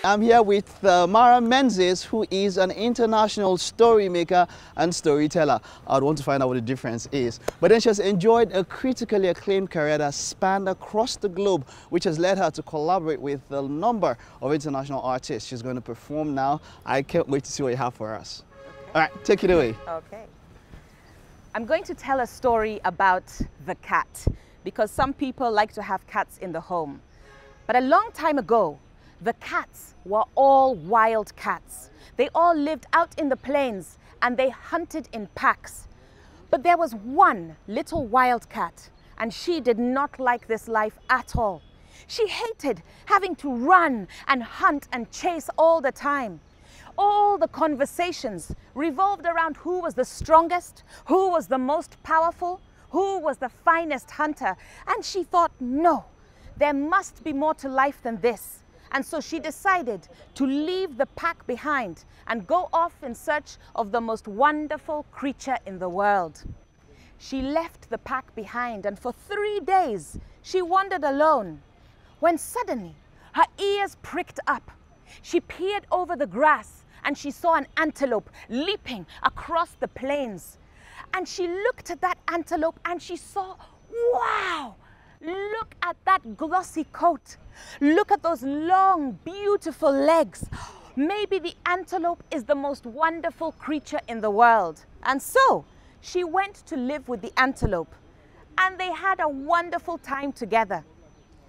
I'm here with Mara Menzies, who is an international story maker and storyteller. I'd want to find out what the difference is. But then she has enjoyed a critically acclaimed career that spanned across the globe, which has led her to collaborate with a number of international artists. She's going to perform now. I can't wait to see what you have for us. Okay. All right, take it away. Okay. I'm going to tell a story about the cat, because some people like to have cats in the home. But a long time ago, the cats were all wild cats. They all lived out in the plains and they hunted in packs. But there was one little wild cat, and she did not like this life at all. She hated having to run and hunt and chase all the time. All the conversations revolved around who was the strongest, who was the most powerful, who was the finest hunter. And she thought, no, there must be more to life than this. And so she decided to leave the pack behind and go off in search of the most wonderful creature in the world. She left the pack behind, and for 3 days she wandered alone, when suddenly her ears pricked up. She peered over the grass and she saw an antelope leaping across the plains. And she looked at that antelope and she saw, wow! Look at that glossy coat. Look at those long, beautiful legs. Maybe the antelope is the most wonderful creature in the world. And so she went to live with the antelope, and they had a wonderful time together.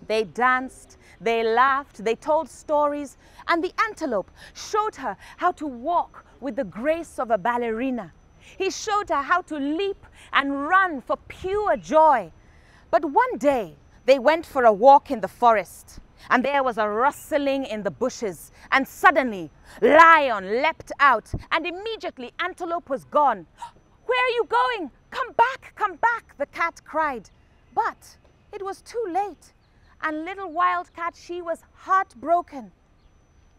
They danced, they laughed, they told stories, and the antelope showed her how to walk with the grace of a ballerina. He showed her how to leap and run for pure joy. But one day, they went for a walk in the forest, and there was a rustling in the bushes, and suddenly, Lion leapt out, and immediately Antelope was gone. "Where are you going? Come back," the cat cried. But it was too late, and little Wildcat, she was heartbroken.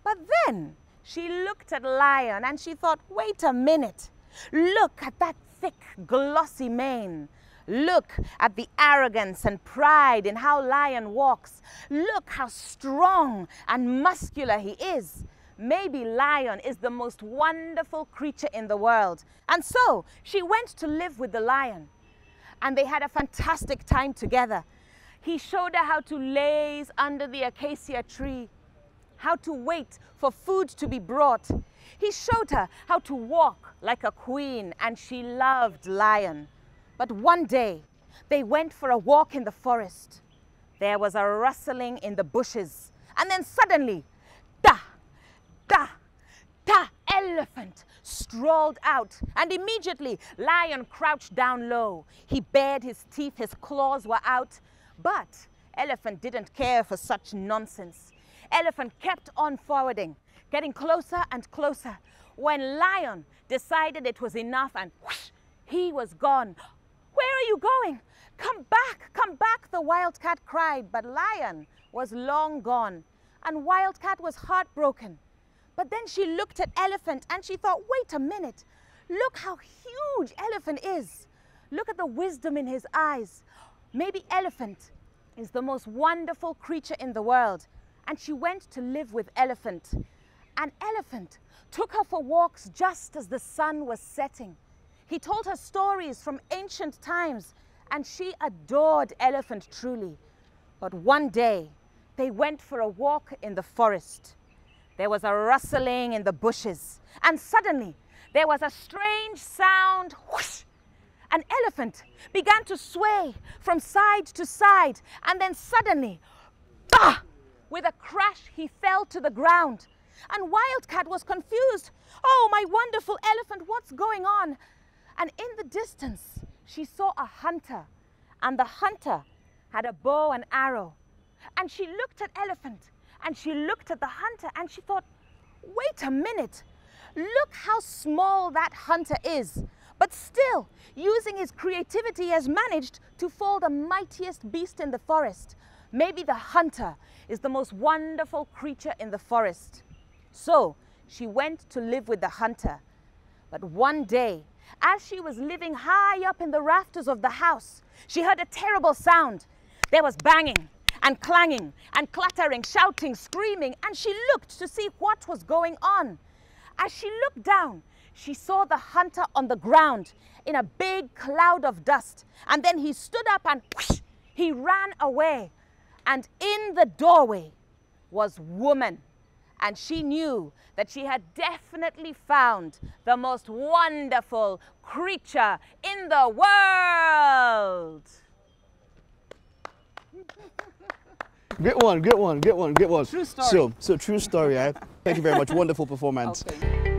But then she looked at Lion, and she thought, wait a minute, look at that thick, glossy mane. Look at the arrogance and pride in how Lion walks. Look how strong and muscular he is. Maybe Lion is the most wonderful creature in the world. And so she went to live with the Lion, and they had a fantastic time together. He showed her how to laze under the acacia tree, how to wait for food to be brought. He showed her how to walk like a queen, and she loved Lion. But one day, they went for a walk in the forest. There was a rustling in the bushes, and then suddenly, da, Elephant strolled out, and immediately Lion crouched down low. He bared his teeth, his claws were out. But Elephant didn't care for such nonsense. Elephant kept on forwarding, getting closer and closer. When Lion decided it was enough, and whoosh, he was gone. "Where are you going? Come back," the Wildcat cried. But Lion was long gone, and Wildcat was heartbroken. But then she looked at Elephant and she thought, wait a minute, look how huge Elephant is. Look at the wisdom in his eyes. Maybe Elephant is the most wonderful creature in the world. And she went to live with Elephant. And Elephant took her for walks just as the sun was setting. He told her stories from ancient times, and she adored Elephant truly. But one day, they went for a walk in the forest. There was a rustling in the bushes, and suddenly there was a strange sound. Whoosh! An elephant began to sway from side to side, and then suddenly, bah! With a crash, he fell to the ground. And Wildcat was confused. "Oh, my wonderful elephant, what's going on?" And in the distance, she saw a hunter, and the hunter had a bow and arrow. And she looked at Elephant, and she looked at the hunter, and she thought, wait a minute, look how small that hunter is. But still, using his creativity, he has managed to fall the mightiest beast in the forest. Maybe the hunter is the most wonderful creature in the forest. So she went to live with the hunter. But one day, as she was living high up in the rafters of the house, she heard a terrible sound. There was banging and clanging and clattering, shouting, screaming, and she looked to see what was going on. As she looked down, she saw the hunter on the ground in a big cloud of dust. And then he stood up and whoosh, he ran away. And in the doorway was woman. And she knew that she had definitely found the most wonderful creature in the world. Great one, great one, great one, great one. True story. So true story, eh? Thank you very much. Wonderful performance. Okay.